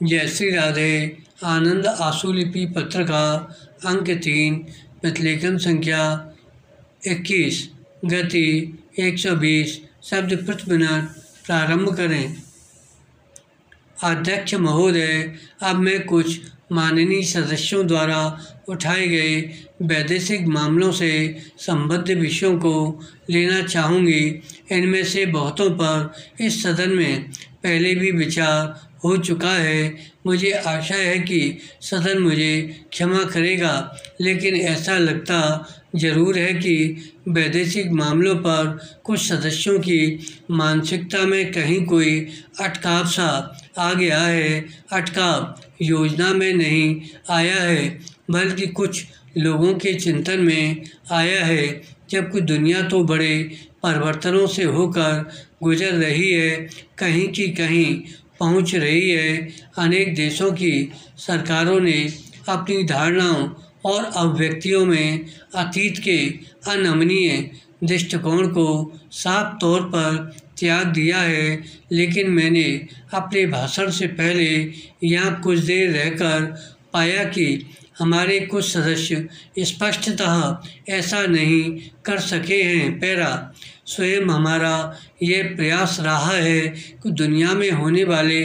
जय श्री राधे। आनंद आशुलिपि पत्रिका अंक 3 प्रतिलेखन संख्या 21 गति 120 शब्द प्रति मिनट प्रारंभ करें। अध्यक्ष महोदय, अब मैं कुछ माननीय सदस्यों द्वारा उठाए गए वैदेशिक मामलों से संबद्ध विषयों को लेना चाहूँगी। इनमें से बहुतों पर इस सदन में पहले भी विचार हो चुका है। मुझे आशा है कि सदन मुझे क्षमा करेगा, लेकिन ऐसा लगता जरूर है कि वैदेशिक मामलों पर कुछ सदस्यों की मानसिकता में कहीं कोई अटकाव सा आ गया है। अटकाव योजना में नहीं आया है, बल्कि कुछ लोगों के चिंतन में आया है। जबकि दुनिया तो बड़े परिवर्तनों से होकर गुजर रही है, कहीं की कहीं पहुंच रही है। अनेक देशों की सरकारों ने अपनी धारणाओं और अभिव्यक्तियों में अतीत के अनमनीय दृष्टिकोण को साफ तौर पर त्याग दिया है। लेकिन मैंने अपने भाषण से पहले यहाँ कुछ देर रहकर पाया कि हमारे कुछ सदस्य स्पष्टतः ऐसा नहीं कर सके हैं। पैरा स्वयं हमारा यह प्रयास रहा है कि दुनिया में होने वाले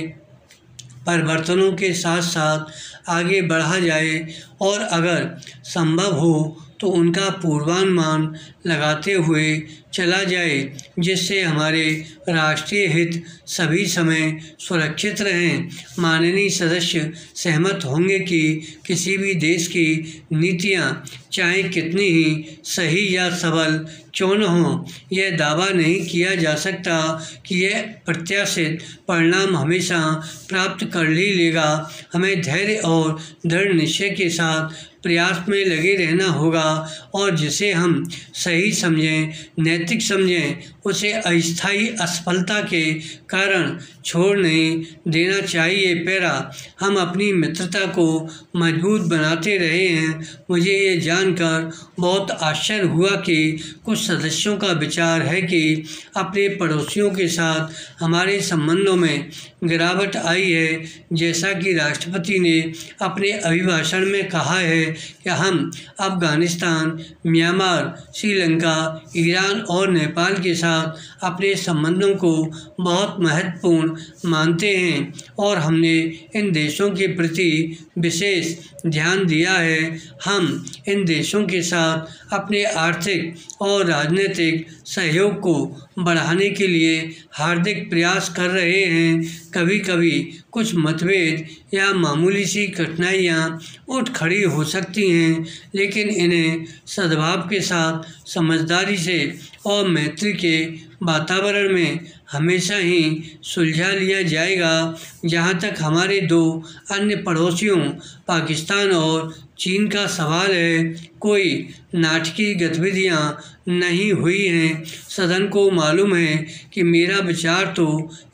परिवर्तनों के साथ साथ आगे बढ़ा जाए और अगर संभव हो तो उनका पूर्वानुमान लगाते हुए चला जाए, जिससे हमारे राष्ट्रीय हित सभी समय सुरक्षित रहें। माननीय सदस्य सहमत होंगे कि किसी भी देश की नीतियां चाहे कितनी ही सही या सबल क्यों न हो, यह दावा नहीं किया जा सकता कि यह प्रत्याशित परिणाम हमेशा प्राप्त कर ही लेगा। हमें धैर्य और दृढ़ निश्चय के साथ प्रयास में लगे रहना होगा और जिसे हम सही समझें, नैतिक समझें, उसे अस्थायी असफलता के कारण छोड़ नहीं देना चाहिए। पैरा हम अपनी मित्रता को मजबूत बनाते रहे हैं। मुझे ये जानकर बहुत आश्चर्य हुआ कि कुछ सदस्यों का विचार है कि अपने पड़ोसियों के साथ हमारे संबंधों में गिरावट आई है। जैसा कि राष्ट्रपति ने अपने अभिभाषण में कहा है कि हम अफगानिस्तान, म्यांमार, श्रीलंका, ईरान और नेपाल के साथ अपने संबंधों को बहुत महत्वपूर्ण मानते हैं और हमने इन देशों के प्रति विशेष ध्यान दिया है। हम इन देशों के साथ अपने आर्थिक और राजनीतिक सहयोग को बढ़ाने के लिए हार्दिक प्रयास कर रहे हैं। कभी कभी कुछ मतभेद या मामूली सी कठिनाइयाँ उठ खड़ी हो सकती हैं, लेकिन इन्हें सद्भाव के साथ, समझदारी से और मैत्री के वातावरण में हमेशा ही सुलझा लिया जाएगा। जहाँ तक हमारे दो अन्य पड़ोसियों पाकिस्तान और चीन का सवाल है, कोई नाटकीय गतिविधियाँ नहीं हुई हैं। सदन को मालूम है कि मेरा विचार तो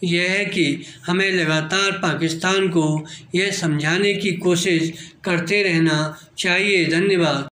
यह है कि हमें लगातार पाकिस्तान को यह समझाने की कोशिश करते रहना चाहिए। धन्यवाद।